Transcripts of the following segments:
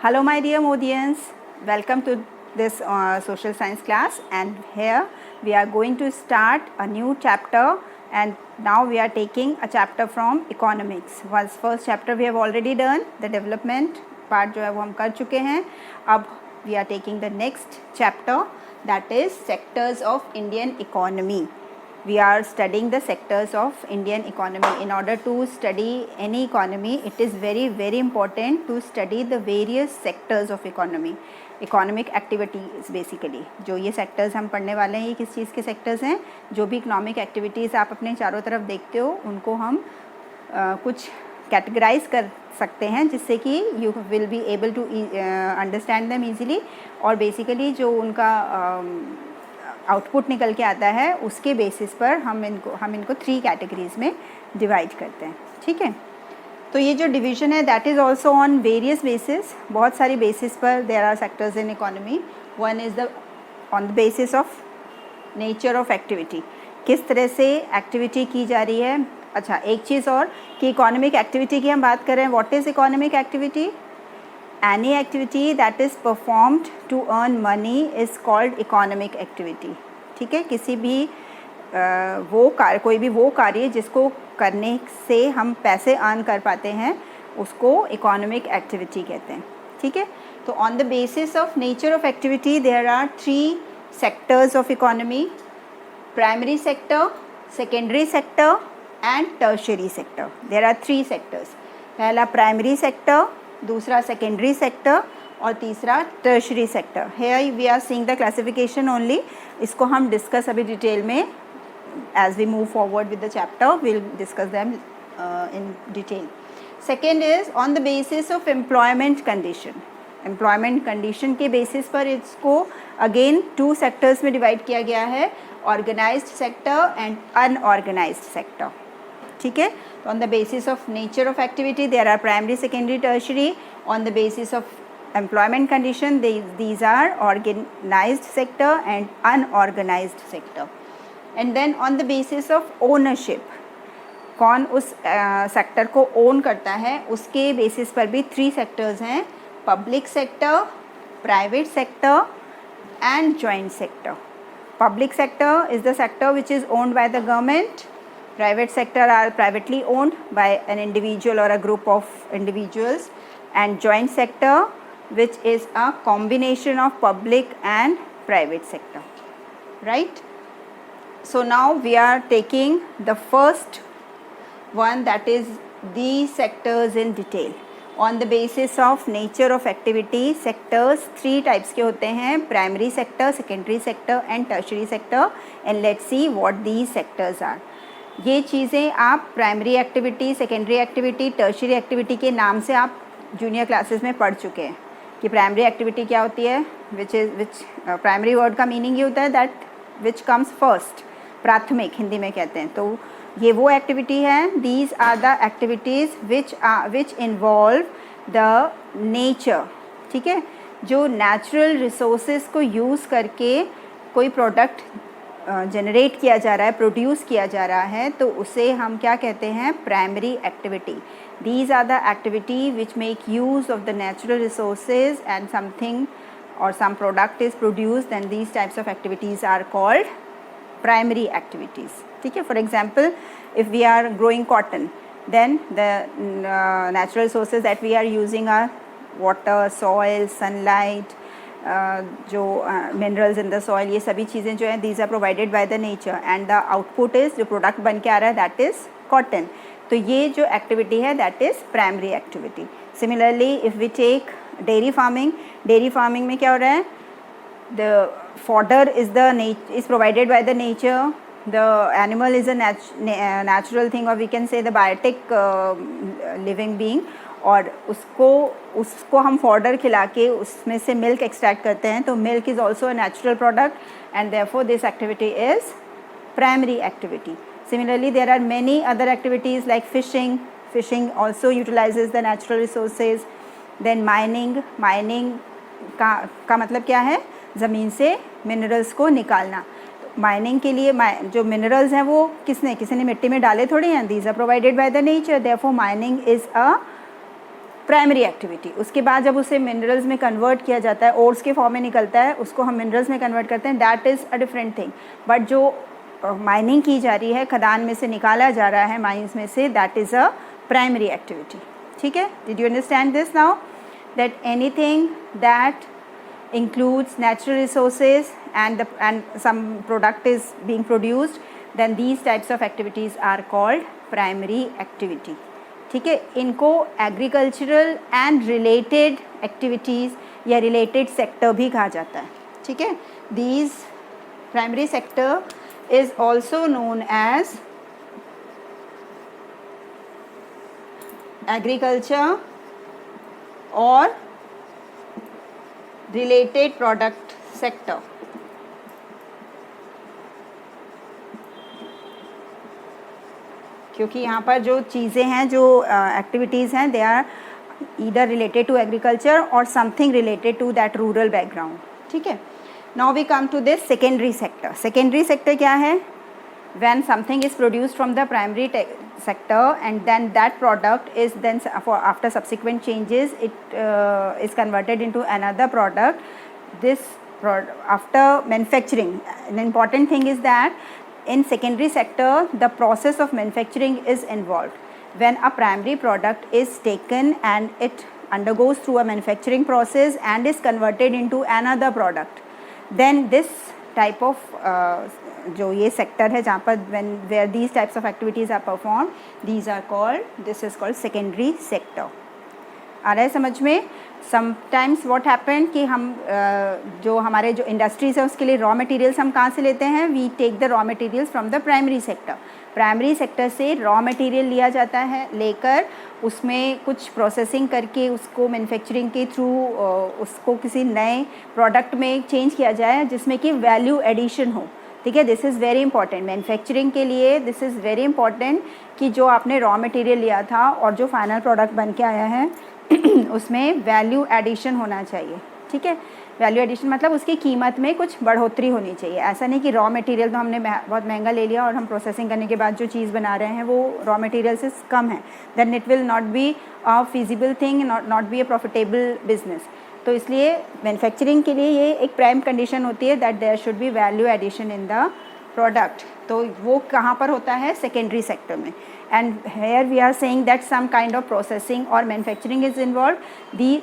Hello my dear Modians, welcome to this social science class, and here we are going to start a new chapter, and now we are taking a chapter from economics. First chapter we have already done, the development part जो है वो हम कर चुके हैं. अब we are taking the next chapter, that is sectors of Indian economy. We are studying the sectors of Indian economy. In order to study any economy, it is very important to study the various sectors of economy. Economic activities basically, जो ये sectors हम पढ़ने वाले हैं, ये किस चीज़ के sectors हैं? जो भी economic activities आप अपने चारों तरफ देखते हो, उनको हम कुछ कैटेगराइज कर सकते हैं, जिससे कि you will be able to understand them easily. और बेसिकली जो उनका आउटपुट निकल के आता है, उसके बेसिस पर हम इनको 3 कैटेगरीज में डिवाइड करते हैं. ठीक है, तो ये जो डिवीज़न है that is also on various basis. बहुत सारी बेसिस पर there are sectors in economy. One is the on the basis of nature of activity, किस तरह से एक्टिविटी की जा रही है. अच्छा, एक चीज़ और कि इकोनॉमिक एक्टिविटी की हम बात कर रहे हैं. What is economic activity? Any activity that is performed to earn money is called economic activity. ठीक है, किसी भी कोई भी वो कार्य जिसको करने से हम पैसे अर्न कर पाते हैं, उसको इकोनॉमिक एक्टिविटी कहते हैं. ठीक है, तो on the basis of nature of activity there are 3 sectors of economy: primary sector, secondary sector and tertiary sector. There are 3 sectors. पहला प्राइमरी सेक्टर, दूसरा सेकेंडरी सेक्टर और तीसरा tertiary sector. Here we are seeing the classification only. इसको हम discuss अभी detail में as we move forward with the chapter will discuss them in detail. Second is on the basis of employment condition. Employment condition के basis पर इसको again 2 sectors में divide किया गया है: organised sector and unorganised sector. ठीक है, तो on the basis of nature of activity there are primary, secondary, tertiary. On the basis of employment condition these are organized sector and unorganized sector. And then on the basis of ownership, कौन उस sector को own करता है, उसके basis पर भी 3 sectors हैं: public sector, private sector and joint sector. Public sector is the sector which is owned by the government. Private sector are privately owned by an individual or a group of individuals, and joint sector which is a combination of public and private sector. Right? So now we are taking the first one, that is these sectors in detail. On the basis of nature of activity, sectors 3 types के होते हैं: primary sector, secondary sector and tertiary sector. And let's see what these sectors are. ये चीज़ें आप primary activity, secondary activity, tertiary activity के नाम से आप जूनियर क्लासेस में पढ़ चुके हैं कि प्राइमरी एक्टिविटी क्या होती है. विच प्राइमरी वर्ड का मीनिंग ये होता है दैट विच कम्स फर्स्ट, प्राथमिक हिंदी में कहते हैं. तो ये वो एक्टिविटी है. These are the activities which involve the nature. ठीक है, जो नेचुरल रिसोर्सेज को यूज़ करके कोई प्रोडक्ट जनरेट किया जा रहा है, प्रोड्यूस किया जा रहा है, तो उसे हम क्या कहते हैं? Primary activity. These are the activity which make use of the natural resources and something और some product is produced, and these types of activities are called primary activities. ठीक है, for example if we are growing cotton, then the natural resources that we are using are water, soil, sunlight, जो minerals in the soil, ये सभी चीज़ें जो हैं these are provided by the nature, and the output is, जो product बन के आ रहा है, दैट इज़ कॉटन. तो ये जो एक्टिविटी है that is primary activity. Similarly if we take dairy farming, dairy farming में क्या हो रहा है? The fodder is provided by the nature, the animal is a natural thing, और we can say the biotic living being, और उसको हम fodder खिला के उसमें से मिल्क एक्सट्रैक्ट करते हैं. तो milk is also a natural product, and therefore this activity is primary activity. Similarly there are many other activities like fishing. Fishing also utilises the natural resources. Then mining का मतलब क्या है? ज़मीन से minerals को निकालना. माइनिंग के लिए जो मिनरल्स हैं वो किसी ने मिट्टी में डाले थोड़ी हैं. These are provided by the nature. Therefore mining is a primary activity. उसके बाद जब उसे मिनरल्स में कन्वर्ट किया जाता है, ओर्स के फॉर्म में निकलता है, उसको हम मिनरल्स में कन्वर्ट करते हैं, that is a different thing. But जो माइनिंग की जा रही है, खदान में से निकाला जा रहा है माइंस में से, that is a primary activity. ठीक है, did you understand this now, that anything that includes natural resources and some product is being produced, then these types of activities are called primary activity। ठीक है, इनको agricultural and related activities या related sector भी कहा जाता है। ठीक है, these primary sector is also known as agriculture और रिलेटेड प्रोडक्ट सेक्टर। क्योंकि यहाँ पर जो चीज़ें हैं, जो एक्टिविटीज़ हैं, they are either related to agriculture और something related to that rural background. ठीक है, now we come to this secondary sector. Secondary sector क्या है? when something is produced from the primary sector and then that product is then after subsequent changes it is converted into another product. This after manufacturing, an important thing is that in secondary sector the process of manufacturing is involved. When a primary product is taken and it undergoes through a manufacturing process and is converted into another product, then this type of जो ये sector है जहाँ पर where these types of activities are performed, these are called, this is called secondary sector। आ रहा है समझ में? Sometimes what happen कि हम जो हमारे जो इंडस्ट्रीज है उसके लिए रॉ मटेरियल्स हम कहाँ से लेते हैं? We take the raw materials from the primary sector. Primary sector से रॉ मटेरियल लिया जाता है, लेकर उसमें कुछ प्रोसेसिंग करके उसको मैन्युफैक्चरिंग के थ्रू उसको किसी नए प्रोडक्ट में चेंज किया जाए जिसमें कि वैल्यू एडिशन हो। ठीक है, this is very important manufacturing के लिए। दिस इज़ वेरी इंपॉर्टेंट कि जो आपने रॉ मटेरियल लिया था और जो फाइनल प्रोडक्ट बन के आया है उसमें वैल्यू एडिशन होना चाहिए। ठीक है, वैल्यू एडिशन मतलब उसकी कीमत में कुछ बढ़ोतरी होनी चाहिए। ऐसा नहीं कि रॉ मटेरियल तो हमने बहुत महंगा ले लिया और हम प्रोसेसिंग करने के बाद जो चीज़ बना रहे हैं वो रॉ मटेरियल से कम है, then it will not be a feasible thing, not be a profitable business. तो इसलिए मैन्युफैक्चरिंग के लिए ये एक प्राइम कंडीशन होती है that there should be value addition in the product. तो वो कहाँ पर होता है? सेकेंडरी सेक्टर में। And here we are saying that some kind of processing और manufacturing is involve.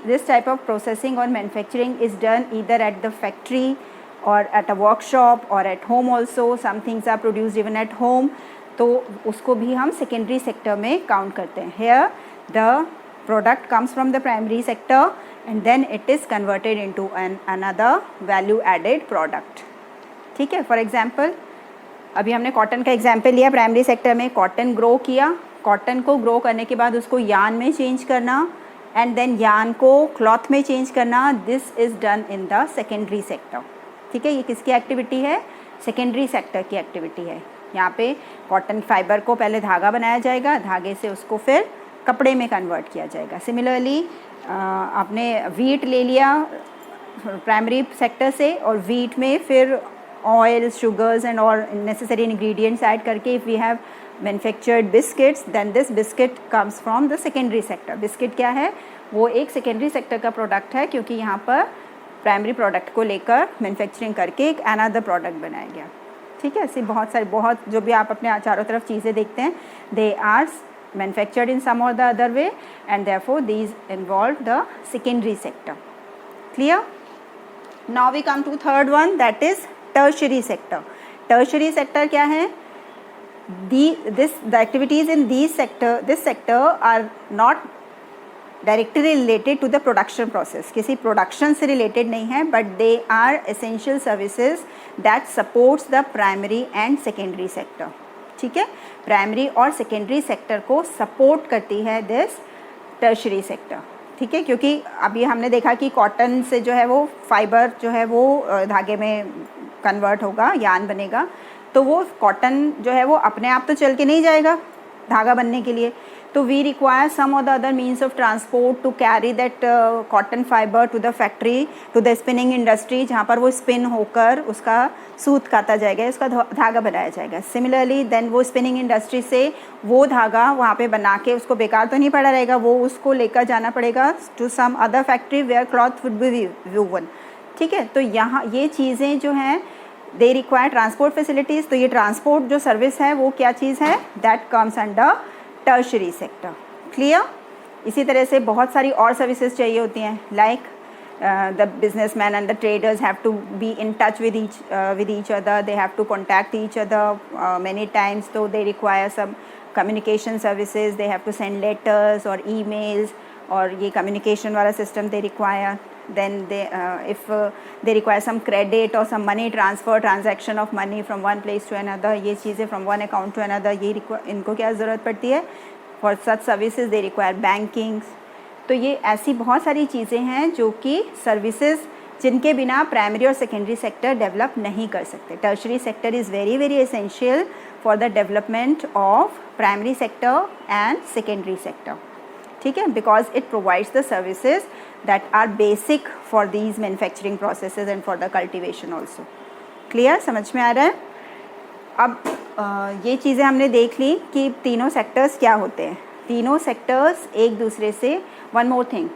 This type of processing और manufacturing is done either at the factory और एट अ वर्कशॉप और at home also. Some things are produced even at home, तो उसको भी हम secondary sector में count करते हैं। Here the product comes from the primary sector and then it is converted into another value added product। ठीक है, for example अभी हमने कॉटन का एग्जाम्पल लिया। प्राइमरी सेक्टर में कॉटन ग्रो किया, कॉटन को ग्रो करने के बाद उसको यान में चेंज करना एंड देन यान को क्लॉथ में चेंज करना, this is done in the secondary sector. ठीक है, ये किसकी एक्टिविटी है? सेकेंडरी सेक्टर की एक्टिविटी है। यहाँ पे कॉटन फाइबर को पहले धागा बनाया जाएगा, धागे से उसको फिर कपड़े में कन्वर्ट किया जाएगा। सिमिलरली आपने वीट ले लिया प्राइमरी सेक्टर से और वीट में फिर ऑयल, शुगर्स एंड और नेसेसरी इंग्रेडिएंट्स ऐड करके if we have manufactured biscuits then this biscuit comes from the secondary sector. Biscuit क्या है? वो एक सेकेंडरी सेक्टर का प्रोडक्ट है क्योंकि यहाँ पर प्राइमरी प्रोडक्ट को लेकर मैन्युफैक्चरिंग करके एक अनदर प्रोडक्ट बनाया गया। ठीक है, ऐसे बहुत जो भी आप अपने चारों तरफ चीज़ें देखते हैं, they are manufactured in some or the other way and therefore these involve the secondary sector। Clear? Now we come to third one, that is tertiary sector। tertiary sector क्या है? The activities in this sector are not directly related to the production process, किसी production से related नहीं है, but they are essential services that supports the primary and secondary sector। ठीक है, primary और secondary sector को सपोर्ट करती है दिस टर्शरी सेक्टर। ठीक है, क्योंकि अभी हमने देखा कि कॉटन से जो है वो फाइबर जो है वो धागे में कन्वर्ट होगा, यान बनेगा, तो वो कॉटन जो है वो अपने आप तो चल के नहीं जाएगा धागा बनने के लिए, तो वी रिक्वायर सम और the other means of transport to carry that cotton fibre to the factory, to the spinning industry, जहाँ पर वो स्पिन होकर उसका सूत काता जाएगा, उसका धागा बनाया जाएगा। सिमिलरली देन वो स्पिनिंग इंडस्ट्री से वो धागा वहाँ पे बना के उसको बेकार तो नहीं पड़ा रहेगा, वो उसको लेकर जाना पड़ेगा to some other factory where cloth would be woven. ठीक है, तो यहाँ ये चीज़ें जो हैं दे रिक्वायर ट्रांसपोर्ट फैसिलिटीज़। तो ये ट्रांसपोर्ट जो सर्विस है वो क्या चीज़ है, that comes under tertiary sector. Clear? इसी तरह से बहुत सारी और सर्विसेज चाहिए होती हैं, like the businessman and the traders have to be in touch with each other, they have to contact each other many times, तो they require some communication services, they have to send letters और emails, और ये communication वाला system they require. Then if they require some credit or some money transfer, transaction of money from one place to another, ये चीज़ें from one account to another, ये इनको क्या ज़रूरत पड़ती है? For such services they require banking। तो ये ऐसी बहुत सारी चीज़ें हैं जो कि सर्विसेज जिनके बिना प्राइमरी और सेकेंडरी सेक्टर डेवलप नहीं कर सकते। Tertiary sector is very very essential for the development of primary sector and secondary sector. ठीक है, because it provides the services that are basic for these manufacturing processes and for the cultivation also। Clear? समझ में आ रहा है? अब ये चीज़ें हमने देख ली कि तीनों सेक्टर्स क्या होते हैं। तीनों सेक्टर्स एक दूसरे से, वन मोर थिंग,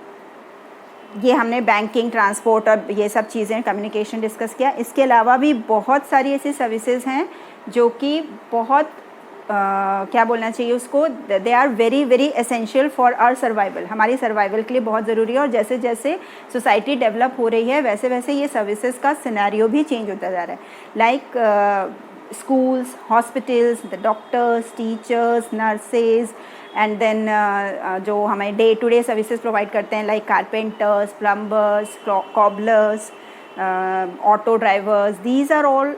ये हमने बैंकिंग, ट्रांसपोर्ट और ये सब चीज़ें कम्युनिकेशन डिस्कस किया। इसके अलावा भी बहुत सारी ऐसी सर्विसेज हैं जो कि बहुत क्या बोलना चाहिए उसको, they are very very essential for our survival, हमारी सर्वाइवल के लिए बहुत ज़रूरी है। और जैसे जैसे सोसाइटी डेवलप हो रही है वैसे वैसे ये सर्विसेज का सिनेरियो भी चेंज होता जा रहा है। Like schools, hospitals, the doctors, teachers, nurses, and then जो हमें day to day services provide करते हैं like carpenters, plumbers, cobblers, auto drivers, these are all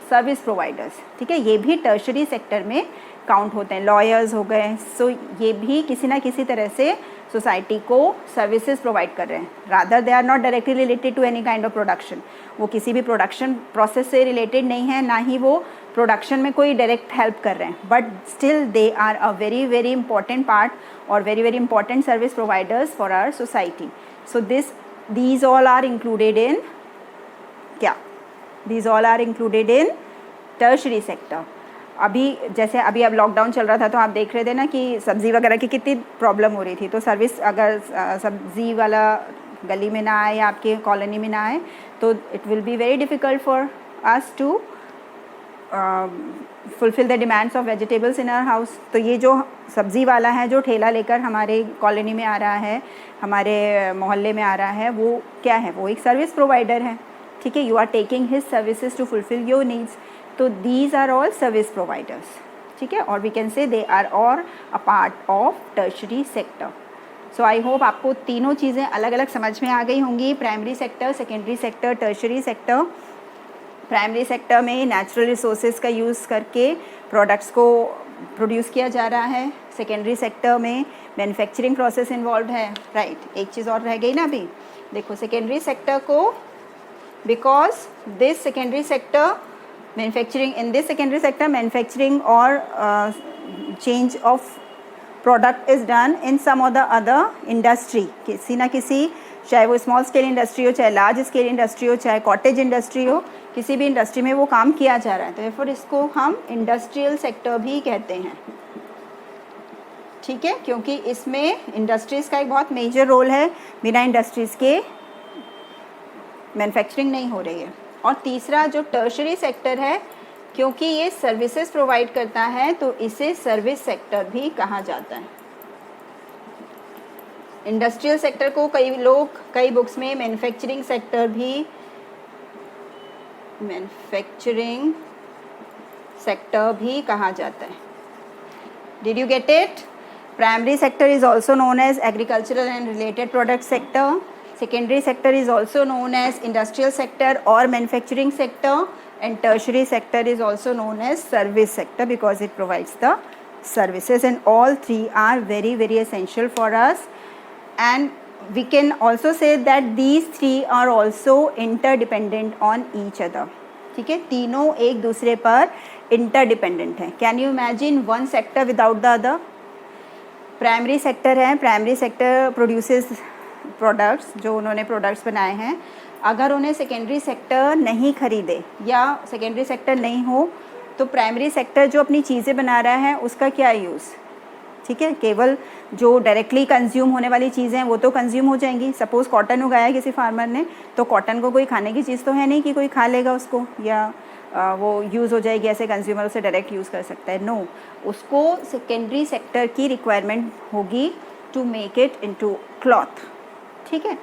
service providers. ठीक है, ये भी टर्शरी सेक्टर में काउंट होते हैं। लॉयर्स हो गए, सो ये भी किसी ना किसी तरह से सोसाइटी को सर्विसेज प्रोवाइड कर रहे हैं। Rather they are not directly related to any kind of production, वो किसी भी प्रोडक्शन प्रोसेस से रिलेटेड नहीं है, ना ही वो प्रोडक्शन में कोई डायरेक्ट हेल्प कर रहे हैं, but still they are a very very important part और very very important service providers for our society. So these all are included in क्या, these all are included in tertiary sector. अभी जैसे अभी अब lockdown चल रहा था तो आप देख रहे थे ना कि सब्ज़ी वगैरह की कितनी प्रॉब्लम हो रही थी। तो सर्विस अगर सब्ज़ी वाला गली में ना आए या आपके कॉलोनी में ना आए तो it will be very difficult for us to fulfil the demands of vegetables in our house. तो ये जो सब्ज़ी वाला है जो ठेला लेकर हमारे कॉलोनी में आ रहा है, हमारे मोहल्ले में आ रहा है, वो क्या है, वो एक सर्विस प्रोवाइडर है। ठीक है, you are taking his services to fulfil your needs. तो these are all service providers. ठीक है, और we can say they are all a part of tertiary sector. So I hope आपको तीनों चीज़ें अलग अलग समझ में आ गई होंगी, primary sector, secondary sector, tertiary sector. Primary sector में नेचुरल रिसोर्सेज का यूज़ करके प्रोडक्ट्स को प्रोड्यूस किया जा रहा है। सेकेंडरी सेक्टर में मैन्युफैक्चरिंग प्रोसेस इन्वॉल्व है। राइट, एक चीज़ और रह गई ना अभी, देखो सेकेंडरी सेक्टर को, because this secondary sector manufacturing, in this secondary sector manufacturing और change of product is done in some और द अदर इंडस्ट्री, किसी ना किसी, चाहे वो स्मॉल स्केल इंडस्ट्री हो, चाहे लार्ज स्केल इंडस्ट्री हो, चाहे कॉटेज इंडस्ट्री हो, किसी भी इंडस्ट्री में वो काम किया जा रहा है। तो फिर इसको हम इंडस्ट्रियल सेक्टर भी कहते हैं। ठीक है, क्योंकि इसमें इंडस्ट्रीज़ का एक बहुत मेजर रोल है, बिना इंडस्ट्रीज़ के मैन्युफैक्चरिंग नहीं हो रही है। और तीसरा जो टर्शरी सेक्टर है, क्योंकि ये सर्विसेज प्रोवाइड करता है तो इसे सर्विस सेक्टर भी कहा जाता है। इंडस्ट्रियल सेक्टर को कई लोग कई बुक्स में मैन्युफैक्चरिंग सेक्टर भी कहा जाता है। Did you get it? Primary sector is also known as agricultural and related product sector. Secondary sector is also known as industrial sector or manufacturing sector, and tertiary sector is also known as service sector because it provides the services, and all three are very very essential for us. And we can also say that these three are also interdependent on each other. ठीक है, तीनों एक दूसरे पर interdependent हैं. Can you imagine one sector without the other? Primary sector है, primary sector produces products, जो उन्होंने प्रोडक्ट्स बनाए हैं, अगर उन्हें सेकेंडरी सेक्टर नहीं खरीदे या सेकेंडरी सेक्टर नहीं हो तो प्राइमरी सेक्टर जो अपनी चीज़ें बना रहा है उसका क्या यूज़, ठीक है। केवल जो डायरेक्टली कंज्यूम होने वाली चीज़ें हैं वो तो कंज्यूम हो जाएंगी। सपोज़ कॉटन उगाया है किसी फार्मर ने, तो कॉटन को कोई खाने की चीज़ तो है नहीं कि कोई खा लेगा उसको या वो यूज़ हो जाएगी, ऐसे कंज्यूमर उसे डायरेक्ट यूज़ कर सकता है। नो, उसको सेकेंडरी सेक्टर की रिक्वायरमेंट होगी to make it into cloth, ठीक है।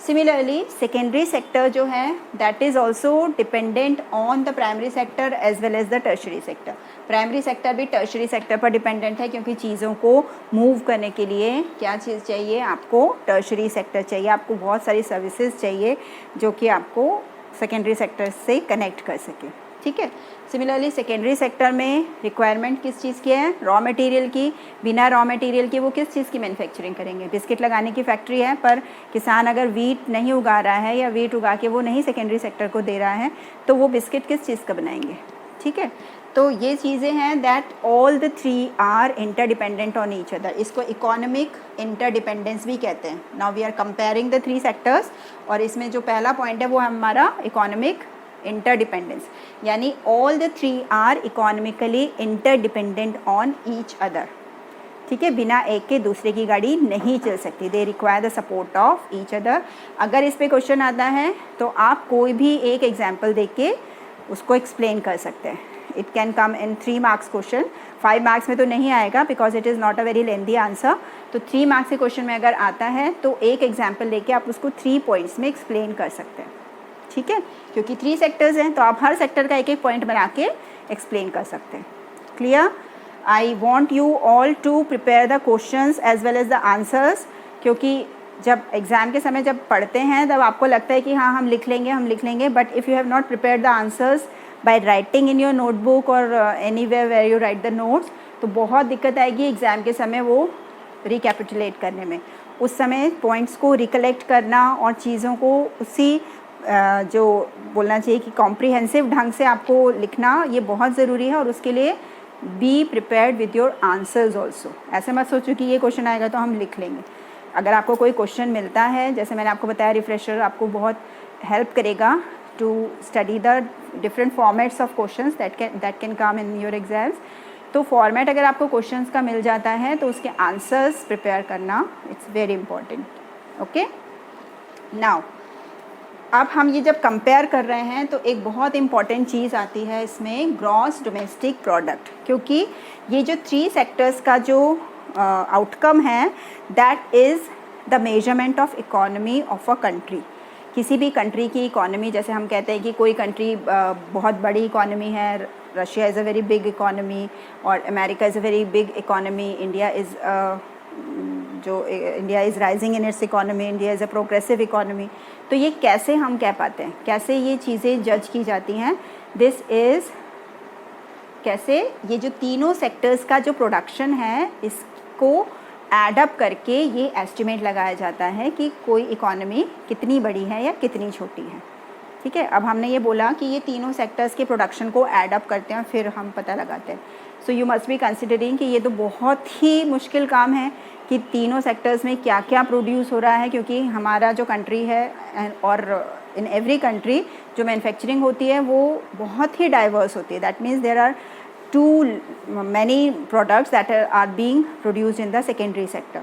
सिमिलरली सेकेंडरी सेक्टर जो है that is also dependent on the primary sector as well as the tertiary sector. Primary sector भी टर्शरी सेक्टर पर डिपेंडेंट है, क्योंकि चीज़ों को मूव करने के लिए क्या चीज़ चाहिए, आपको टर्शरी सेक्टर चाहिए, आपको बहुत सारी सर्विसेज चाहिए जो कि आपको सेकेंडरी सेक्टर से कनेक्ट कर सके, ठीक है। सिमिलरली सेकेंडरी सेक्टर में रिक्वायरमेंट किस चीज़ की है, रॉ मटेरियल की। बिना रॉ मटेरियल के वो किस चीज़ की मैन्युफैक्चरिंग करेंगे। बिस्किट लगाने की फैक्ट्री है, पर किसान अगर वीट नहीं उगा रहा है या वीट उगा के वो नहीं सेकेंडरी सेक्टर को दे रहा है तो वो बिस्किट किस चीज़ का बनाएंगे, ठीक है। तो ये चीज़ें हैं that all the three are interdependent on each other. इसको इकोनॉमिक इंटरडिपेंडेंस भी कहते हैं। Now we are comparing the three sectors, और इसमें जो पहला पॉइंट है वो हमारा इकोनॉमिक इंटरडिपेंडेंस, यानी all the three are economically interdependent on each other, ठीक है। बिना एक के दूसरे की गाड़ी नहीं चल सकती। They require the support of each other. अगर इस पे क्वेश्चन आता है तो आप कोई भी एक एग्जाम्पल दे के उसको एक्सप्लेन कर सकते हैं। It can come in 3 marks question. 5 marks में तो नहीं आएगा because it is not a very lengthy answer. तो 3 मार्क्स के क्वेश्चन में अगर आता है तो एक एग्जाम्पल लेके आप उसको 3 पॉइंट्स में एक्सप्लेन कर सकते हैं, ठीक है। क्योंकि 3 सेक्टर्स हैं तो आप हर सेक्टर का एक एक पॉइंट बना के एक्सप्लेन कर सकते हैं। Clear? I want you all to prepare the questions as well as the answers, क्योंकि जब एग्ज़ाम के समय जब पढ़ते हैं तब आपको लगता है कि हाँ हम लिख लेंगे, but if you have not prepare the answers by writing in your notebook और anywhere where you write the notes, तो बहुत दिक्कत आएगी एग्ज़ाम के समय वो रिकैपिटुलेट करने में। उस समय पॉइंट्स को रिकलेक्ट करना और चीज़ों को उसी जो बोलना चाहिए कि कॉम्प्रिहेंसिव ढंग से आपको लिखना ये बहुत ज़रूरी है। और उसके लिए be prepared with your answers also. ऐसे मत सोचो कि ये क्वेश्चन आएगा तो हम लिख लेंगे। अगर आपको कोई क्वेश्चन मिलता है, जैसे मैंने आपको बताया रिफ्रेशर आपको बहुत हेल्प करेगा to study the different formats of questions that can come in your exams. तो फॉर्मेट अगर आपको क्वेश्चंस का मिल जाता है तो उसके आंसर्स प्रिपेयर करना it's very important. Okay, now अब हम ये जब कंपेयर कर रहे हैं तो एक बहुत इंपॉर्टेंट चीज़ आती है इसमें, ग्रॉस डोमेस्टिक प्रोडक्ट। क्योंकि ये जो 3 सेक्टर्स का जो आउटकम है that is the measurement of economy of a country. किसी भी कंट्री की इकोनॉमी, जैसे हम कहते हैं कि कोई कंट्री बहुत बड़ी इकोनॉमी है, Russia is a very big economy और America is a very big economy, India is rising in its economy, India is a progressive economy. तो ये कैसे हम कह पाते हैं, कैसे ये चीज़ें जज की जाती हैं, दिस इज़ कैसे ये जो तीनों सेक्टर्स का जो प्रोडक्शन है इसको एडअप करके ये एस्टिमेट लगाया जाता है कि कोई इकोनॉमी कितनी बड़ी है या कितनी छोटी है। ठीक है, अब हमने ये बोला कि ये तीनों सेक्टर्स के प्रोडक्शन को एडअप करते हैं फिर हम पता लगाते हैं। So you must be considering कि ये तो बहुत ही मुश्किल काम है कि तीनों सेक्टर्स में क्या क्या प्रोड्यूस हो रहा है, क्योंकि हमारा जो कंट्री है और इन एवरी कंट्री जो मैन्युफैक्चरिंग होती है वो बहुत ही डाइवर्स होती है। That means there are too many products that are being produced in the secondary sector.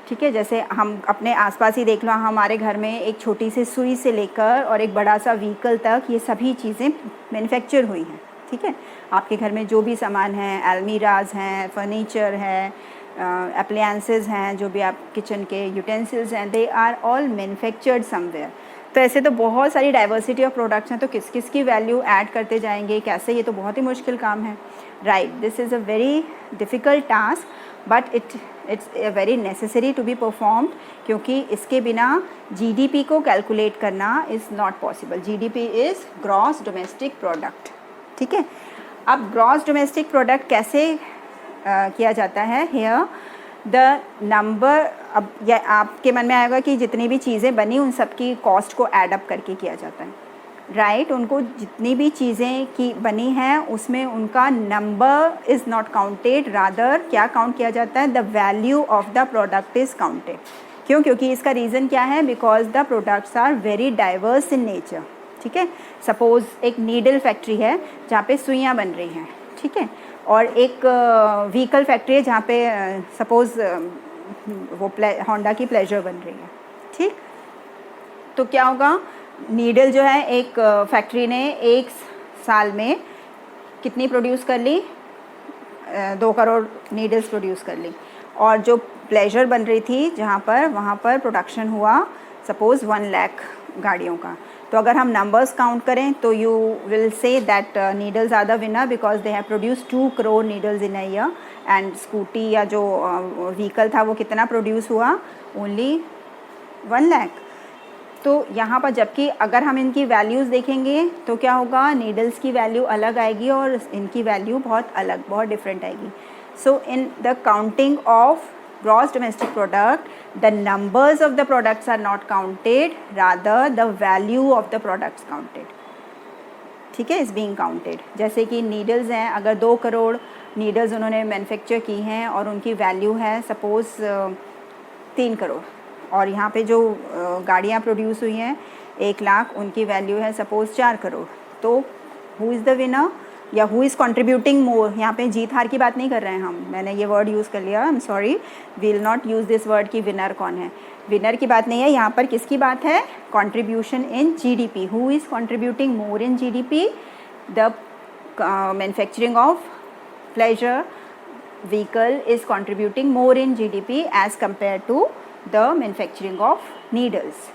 ठीक है, जैसे हम अपने आसपास ही देख लो, हमारे घर में एक छोटी सी सुई से लेकर और एक बड़ा सा व्हीकल तक ये सभी चीज़ें मैन्युफैक्चर हुई हैं। ठीक है, आपके घर में जो भी सामान है, अलमीराज हैं, फर्नीचर है, अप्लायंसेस हैं, जो भी आप किचन के यूटेंसिल्स हैं, they are all manufactured somewhere. तो ऐसे तो बहुत सारी डाइवर्सिटी ऑफ प्रोडक्ट्स हैं, तो किस किस की वैल्यू ऐड करते जाएंगे कैसे, ये तो बहुत ही मुश्किल काम है। Right, this is a very difficult task but it's very necessary to be performed, क्योंकि इसके बिना जीडीपी को कैलकुलेट करना is not possible. GDP is gross domestic product. ठीक है, अब ग्रॉस डोमेस्टिक प्रोडक्ट कैसे किया जाता है, हेयर द नंबर, अब यह आपके मन में आएगा कि जितनी भी चीज़ें बनी उन सब की कॉस्ट को एड अप करके किया जाता है। राइट उनको जितनी भी चीज़ें की बनी हैं उसमें उनका number is not counted, rather क्या काउंट किया जाता है, the value of the product is counted. क्यों? क्योंकि इसका रीज़न क्या है, because the products are very diverse in nature. ठीक है, सपोज़ एक नीडल फैक्ट्री है जहाँ पे सुइयाँ बन रही हैं, ठीक है, और एक व्हीकल फैक्ट्री है जहाँ पे सपोज़ वो होंडा की प्लेजर बन रही है। ठीक, तो क्या होगा, नीडल जो है एक फैक्ट्री ने एक साल में कितनी प्रोड्यूस कर ली, 2 करोड़ नीडल्स प्रोड्यूस कर ली, और जो प्लेजर बन रही थी जहाँ पर, वहाँ पर प्रोडक्शन हुआ सपोज़ 1 लाख गाड़ियों का। तो अगर हम नंबर्स काउंट करें तो you will say that needles are the winner because they have produce 2 crore needles in a year, and scooty या जो व्हीकल था वो कितना प्रोड्यूस हुआ, ओनली 1 लाख। तो यहाँ पर जबकि अगर हम इनकी वैल्यूज़ देखेंगे तो क्या होगा, नीडल्स की वैल्यू अलग आएगी और इनकी वैल्यू बहुत अलग, बहुत डिफरेंट आएगी। So in the counting of gross domestic product, the numbers of the products are not counted, rather the value of the products counted. ठीक है, इज़ बीइंग काउंटेड। जैसे कि नीडल्स हैं, अगर 2 करोड़ नीडल्स उन्होंने मैन्युफैक्चर की हैं और उनकी वैल्यू है सपोज़ 3 करोड़, और यहाँ पे जो गाड़ियाँ प्रोड्यूस हुई हैं 1 लाख, उनकी वैल्यू है सपोज़ 4 करोड़। तो हु इज़ द विनर या हु इज़ कंट्रीब्यूटिंग मोर, यहाँ पे जीत हार की बात नहीं कर रहे हैं हम, मैंने ये वर्ड यूज़ कर लिया, I am sorry, will not use this word कि विनर कौन है। विनर की बात नहीं है, यहाँ पर किसकी बात है, contribution in GDP. Who is contributing more in GDP, the manufacturing of pleasure vehicle is contributing more in GDP as compared to the manufacturing of needles।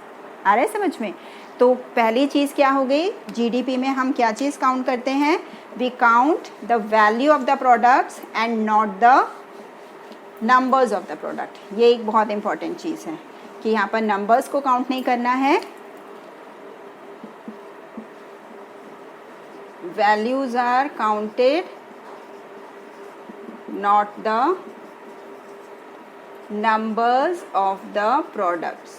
आ रहा है समझ में? तो पहली चीज़ क्या हो गई, GDP में हम क्या चीज़ काउंट करते हैं, we count the value of the products and not the numbers of the product। ये एक बहुत इंपॉर्टेंट चीज़ है कि यहाँ पर नंबर्स को काउंट नहीं करना है, values are counted not the numbers of the products।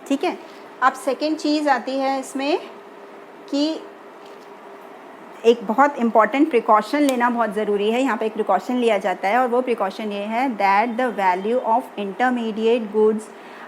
ठीक है, अब सेकेंड चीज़ आती है इसमें कि एक बहुत इम्पॉर्टेंट प्रिकॉशन लेना बहुत ज़रूरी है। यहाँ पे एक प्रिकॉशन लिया जाता है और वो प्रिकॉशन ये है that the value of intermediate goods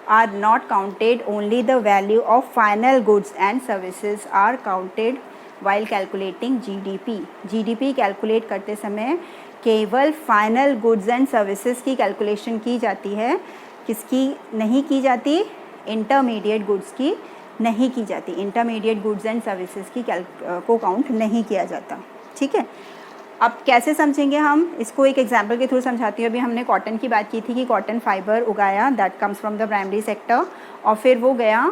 are not counted, only the value of final goods and services are counted while calculating GDP. GDP calculate करते समय केवल फाइनल गुड्स एंड सर्विसेज की कैलकुलेशन की जाती है, किसकी नहीं की जाती, इंटरमीडिएट गुड्स की नहीं की जाती। इंटरमीडिएट गुड्स एंड सर्विसेज की को काउंट नहीं किया जाता। ठीक है, अब कैसे समझेंगे हम इसको, एक एग्जांपल के थ्रू समझाती हूँ। अभी हमने कॉटन की बात की थी कि कॉटन फाइबर उगाया, that comes from the primary sector, और फिर वो गया,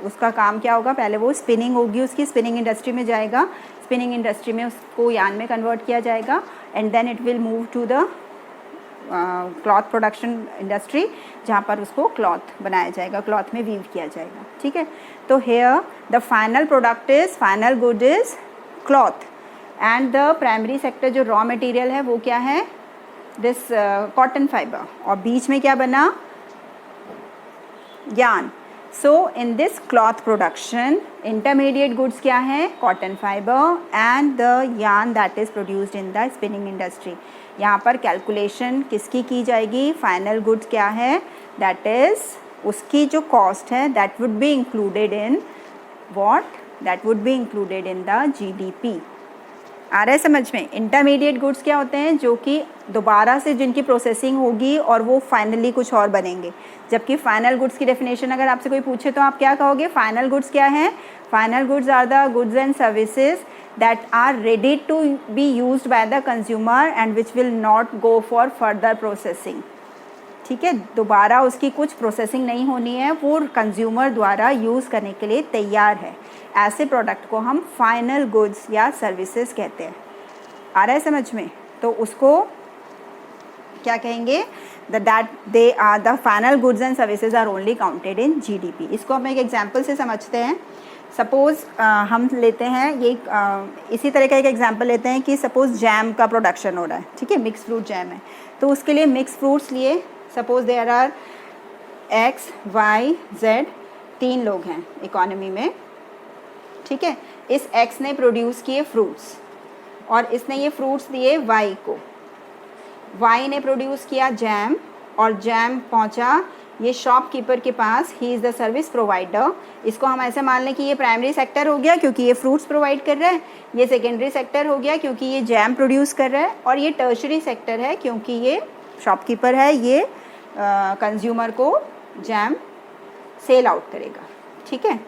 उसका काम क्या होगा, पहले वो स्पिनिंग होगी, उसकी स्पिनिंग इंडस्ट्री में जाएगा, स्पिनिंग इंडस्ट्री में उसको यार्न में कन्वर्ट किया जाएगा, and then it will move to the cloth production industry, जहाँ पर उसको क्लॉथ बनाया जाएगा, क्लॉथ में वीव किया जाएगा। ठीक है, तो here the final product is, final good is cloth, and the primary sector जो रॉ मटेरियल है वो क्या है, दिस कॉटन फाइबर, और बीच में क्या बना, yarn. So in this cloth production intermediate goods क्या है, cotton fibre and the yarn that is produced in the spinning industry. यहाँ पर कैलकुलेशन किसकी की जाएगी, फाइनल गुड्स क्या है, दैट इज़ उसकी जो कॉस्ट है that would be included in what, that would be included in the GDP. आ रहा है समझ में? इंटरमीडिएट गुड्स क्या होते हैं, जो कि दोबारा से जिनकी प्रोसेसिंग होगी और वो फाइनली कुछ और बनेंगे, जबकि फाइनल गुड्स की डेफिनेशन अगर आपसे कोई पूछे तो आप क्या कहोगे, फाइनल गुड्स क्या है, final goods are the goods and services that are ready to be used by the consumer and which will not go for further processing. ठीक है, दोबारा उसकी कुछ प्रोसेसिंग नहीं होनी है, वो कंज्यूमर द्वारा यूज़ करने के लिए तैयार है। ऐसे प्रोडक्ट को हम फाइनल गुड्स या सर्विसेज कहते हैं। आ रहा है समझ में? तो उसको क्या कहेंगे, that they are the final goods and services are only counted in GDP. इसको हम एक एग्जांपल से समझते हैं। सपोज़ हम लेते हैं ये इसी तरह का एक एग्जांपल लेते हैं कि सपोज़ जैम का प्रोडक्शन हो रहा है, ठीक है, मिक्स फ्रूट जैम है, तो उसके लिए मिक्स फ्रूट्स लिए, suppose there are X Y Z 3 लोग हैं इकोनॉमी में, ठीक है। इस एक्स ने प्रोड्यूस किए फ्रूट्स और इसने ये फ्रूट्स दिए वाई को। वाई ने प्रोड्यूस किया जैम और जैम पहुंचा ये शॉपकीपर के पास, he is the service provider. इसको हम ऐसे मान लें कि ये प्राइमरी सेक्टर हो गया क्योंकि ये फ्रूट्स प्रोवाइड कर रहा है, ये सेकेंडरी सेक्टर हो गया क्योंकि ये जैम प्रोड्यूस कर रहा है, और ये टर्शरी सेक्टर है क्योंकि ये शॉपकीपर है, ये कंज्यूमर को जैम सेल आउट करेगा, ठीक है।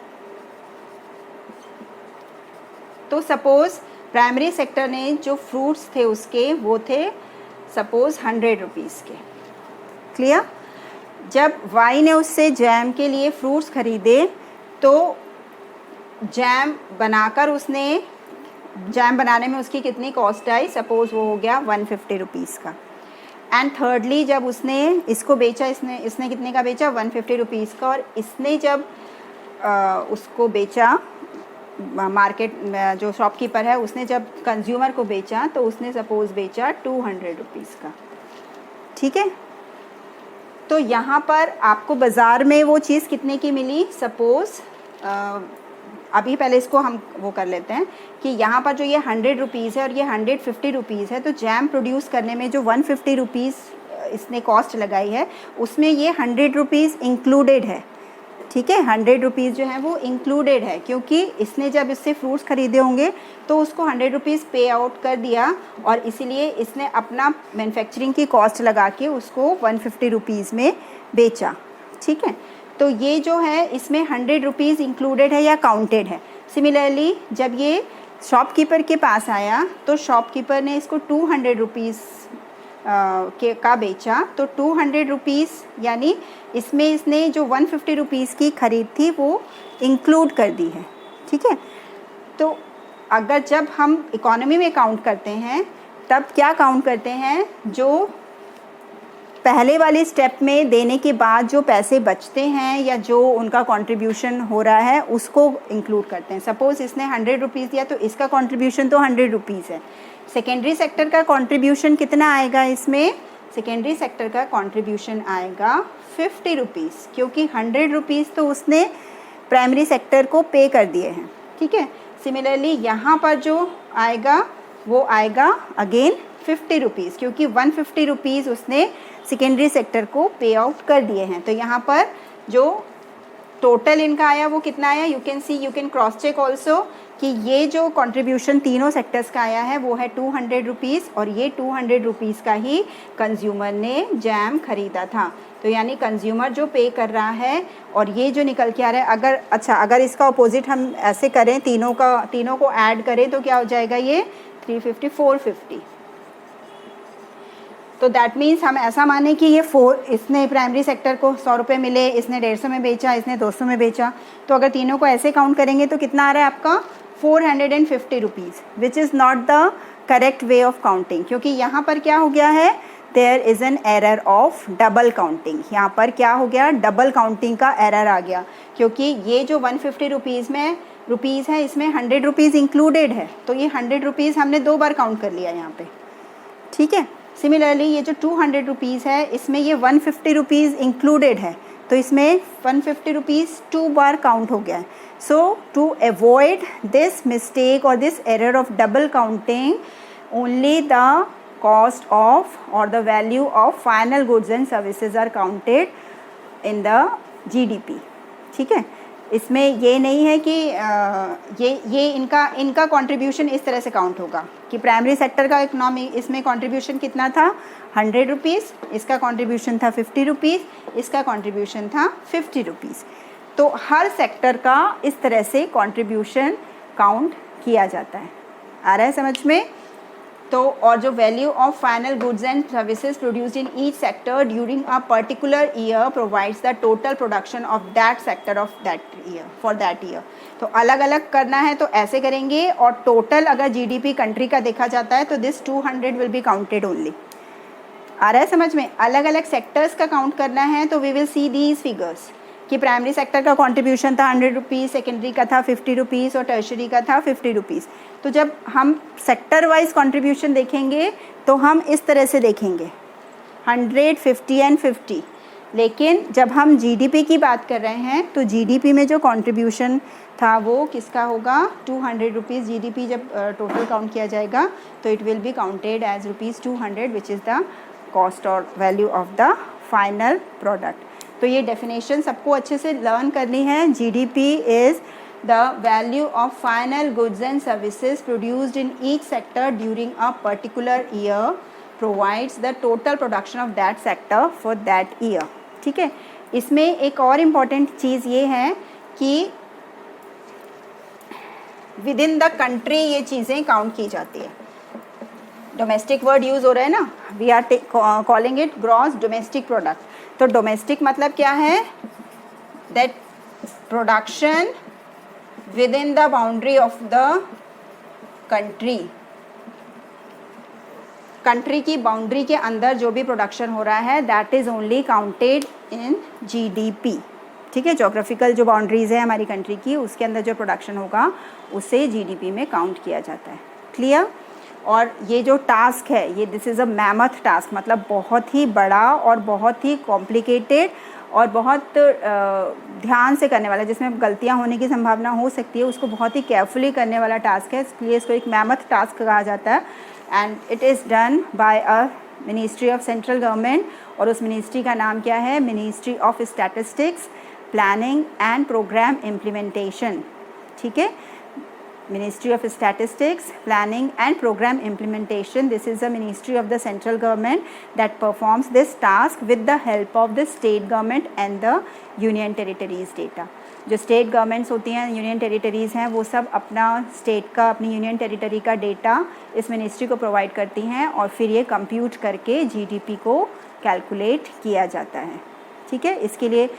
तो सपोज़ प्राइमरी सेक्टर ने जो फ्रूट्स थे उसके वो थे सपोज़ 100 रुपीज़ के, क्लियर। जब वाई ने उससे जैम के लिए फ्रूट्स ख़रीदे तो जैम बनाकर उसने, जैम बनाने में उसकी कितनी कॉस्ट आई, सपोज़ वो हो गया 150 रुपीज़ का। एंड थर्डली जब उसने इसको बेचा, इसने कितने का बेचा, 150 रुपीज़ का, और इसने जब उसको बेचा मार्केट में, जो शॉपकीपर है उसने जब कंज्यूमर को बेचा तो उसने सपोज़ बेचा 200 रुपीज़ का, ठीक है। तो यहाँ पर आपको बाज़ार में वो चीज़ कितने की मिली, सपोज़ अभी पहले इसको हम वो कर लेते हैं कि यहाँ पर जो ये 100 रुपीज़ है और ये 150 रुपीज़ है, तो जैम प्रोड्यूस करने में जो 150 रुपीज़ इसने कॉस्ट लगाई है उसमें ये 100 रुपीज़ इंक्लूडेड है, ठीक है। 100 रुपीज़ जो है वो इंक्लूडेड है क्योंकि इसने जब इससे फ्रूट्स ख़रीदे होंगे तो उसको 100 रुपीज़ पे आउट कर दिया और इसीलिए इसने अपना मैन्युफैक्चरिंग की कॉस्ट लगा के उसको 150 रुपीज़ में बेचा, ठीक है। तो ये जो है इसमें 100 रुपीज़ इंक्लूडेड है या काउंटेड है। सिमिलरली जब ये शॉपकीपर के पास आया तो शॉपकीपर ने इसको 200 रुपीज़ का बेचा, तो 200 रुपीज़ यानी इसमें इसने जो 150 रुपीज़ की ख़रीद थी वो इंक्लूड कर दी है, ठीक है। तो अगर जब हम इकोनॉमी में काउंट करते हैं तब क्या काउंट करते हैं, जो पहले वाले स्टेप में देने के बाद जो पैसे बचते हैं या जो उनका कंट्रीब्यूशन हो रहा है उसको इंक्लूड करते हैं। सपोज़ इसने 100 रुपीज़ दिया तो इसका कंट्रीब्यूशन तो 100 रुपीज़ है। सेकेंडरी सेक्टर का कंट्रीब्यूशन कितना आएगा इसमें, सेकेंडरी सेक्टर का कंट्रीब्यूशन आएगा 50 रुपीज़ क्योंकि 100 रुपीज़ तो उसने प्राइमरी सेक्टर को पे कर दिए हैं, ठीक है। सिमिलरली यहाँ पर जो आएगा वो आएगा अगेन 50 रुपीज़ क्योंकि 150 रुपीज़ उसने सेकेंडरी सेक्टर को पे आउट कर दिए हैं। तो यहाँ पर जो टोटल इनका आया वो कितना आया, you can see, you can cross check also कि ये जो कंट्रीब्यूशन तीनों सेक्टर्स का आया है वो है 200 रुपीज़ और ये 200 रुपीज़ का ही कंज्यूमर ने जैम ख़रीदा था। तो यानी कंज्यूमर जो पे कर रहा है और ये जो निकल के आ रहा है, अगर अच्छा अगर इसका अपोजिट हम ऐसे करें, तीनों को ऐड करें तो क्या हो जाएगा, ये 350 450। तो दैट मीन्स हम ऐसा माने कि ये इसने प्राइमरी सेक्टर को 100 रुपये मिले, इसने 150 में बेचा, इसने 200 में बेचा, तो अगर तीनों को ऐसे काउंट करेंगे तो कितना आ रहा है आपका 450 rupees, which is not the correct way of counting. क्योंकि यहाँ पर क्या हो गया है, there is an error of double counting. यहाँ पर क्या हो गया, डबल काउंटिंग का एरर आ गया क्योंकि ये जो 150 रुपीज़ है इसमें 100 रुपीज़ इंक्लूडेड है, तो ये 100 रुपीज़ हमने 2 बार काउंट कर लिया यहाँ पे, ठीक है। सिमिलरली ये जो 200 रुपीज़ है इसमें ये 150 रुपीज़ इंक्लूडेड है, तो इसमें 150 रुपीज़ 2 बार काउंट हो गया है। सो टू अवॉइड दिस मिस्टेक और this error of double counting, only the cost of or the value of final goods and services are counted in the GDP, ठीक है। इसमें ये नहीं है कि ये इनका कंट्रीब्यूशन इस तरह से काउंट होगा कि प्राइमरी सेक्टर का इकोनॉमी इसमें कंट्रीब्यूशन कितना था 100 रुपीज़, इसका कंट्रीब्यूशन था 50 रुपीज़, इसका कंट्रीब्यूशन था 50 रुपीज़। तो हर सेक्टर का इस तरह से कंट्रीब्यूशन काउंट किया जाता है। आ रहा है समझ में। तो और जो value of final goods and services produced in each sector during a particular year provides the total production of that sector of that year for that year. तो अलग अलग करना है तो ऐसे करेंगे, और टोटल अगर जीडीपी कंट्री का देखा जाता है तो this 200 will be counted only. आ रहा है समझ में। अलग अलग सेक्टर्स का काउंट करना है तो we will see these figures कि प्राइमरी सेक्टर का कंट्रीब्यूशन था 100 रुपीज़, सेकेंडरी का था 50 रुपीज़ और टर्शरी का था 50 रुपीज़। तो जब हम सेक्टर वाइज कंट्रीब्यूशन देखेंगे तो हम इस तरह से देखेंगे 100, 50 एंड 50। लेकिन जब हम जीडीपी की बात कर रहे हैं तो जीडीपी में जो कंट्रीब्यूशन था वो किसका होगा, 200 रुपीज़ जीडीपी जब टोटल काउंट किया जाएगा तो it will be counted as ₹200 which is the cost और value of the final product. तो ये डेफिनेशन सबको अच्छे से लर्न करनी है। GDP is the value of final goods and services produced in each sector during a particular year provides the total production of that sector for that year। ठीक है, इसमें एक और इम्पॉर्टेंट चीज़ ये है कि विद इन द कंट्री ये चीज़ें काउंट की जाती है। डोमेस्टिक वर्ड यूज़ हो रहा है ना, we are calling it gross domestic product. तो डोमेस्टिक मतलब क्या है, that production within the boundary of the country, country की बाउंड्री के अंदर जो भी प्रोडक्शन हो रहा है that is only counted in GDP. ठीक है, जोग्राफिकल जो बाउंड्रीज़ है हमारी कंट्री की उसके अंदर जो प्रोडक्शन होगा उसे जीडीपी में काउंट किया जाता है। क्लियर? और ये जो टास्क है ये this is a mammoth task, मतलब बहुत ही बड़ा और बहुत ही कॉम्प्लिकेटेड और बहुत ध्यान से करने वाला, जिसमें गलतियां होने की संभावना हो सकती है, उसको बहुत ही केयरफुली करने वाला टास्क है, इसलिए इसको एक मैमथ टास्क कहा जाता है। And it is done by a ministry of central government, और उस मिनिस्ट्री का नाम क्या है, ministry of statistics, planning and programme implementation. ठीक है, Ministry of Statistics, Planning and Program Implementation. This is a ministry of the central government that performs this task with the help of the state government and the union territories data. जो state governments होती हैं, union territories हैं, वो सब अपना state का, अपनी union territory का डेटा इस मिनिस्ट्री को प्रोवाइड करती हैं और फिर ये कंप्यूट करके जीडीपी को कैलकुलेट किया जाता है। ठीक है, इसके लिए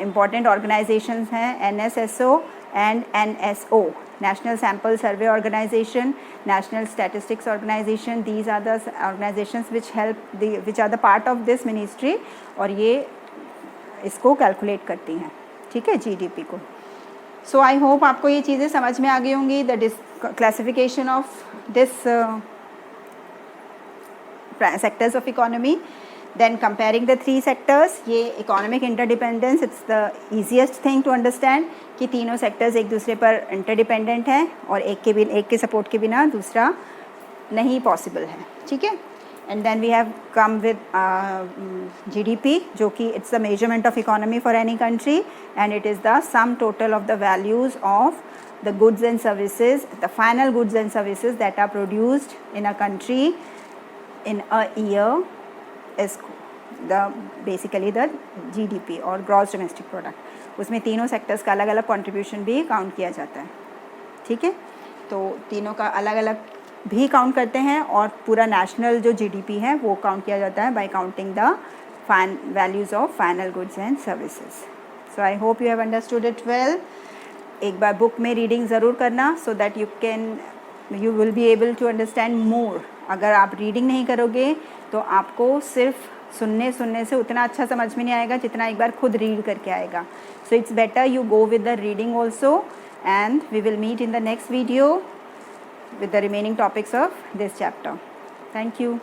इम्पॉर्टेंट ऑर्गेनाइजेशंस हैं NSSO and NSO, National Sample Survey Organization, National Statistics Organization. These are the organizations which are the part of this ministry, और ये इसको कैलकुलेट करती हैं। ठीक है, जीडीपी को। सो आई होप आपको ये चीज़ें समझ में आ गई होंगी, the classification of this sectors of economy. Then comparing the three sectors, ये economic interdependence, it's the easiest thing to understand कि तीनों sectors एक दूसरे पर interdependent हैं और एक के support के बिना दूसरा नहीं possible है। ठीक है, and then we have come with GDP, जो कि it's the measurement of economy for any country, and it is the sum total of the values of the goods and services, the final goods and services that are produced in a country in a year is basically the GDP और gross domestic product. उसमें तीनों sectors का अलग अलग contribution भी count किया जाता है। ठीक है, तो तीनों का अलग अलग भी काउंट करते हैं और पूरा नेशनल जो जीडीपी है वो काउंट किया जाता है by counting the values of final goods and services. So I hope you have understood it well. एक बार बुक में रीडिंग ज़रूर करना so that you will be able to understand more. अगर आप रीडिंग नहीं करोगे तो आपको सिर्फ सुनने से उतना अच्छा समझ में नहीं आएगा जितना एक बार खुद रीड करके आएगा। So it's better you go with the reading also, and we will meet in the next video with the remaining topics of this chapter. Thank you.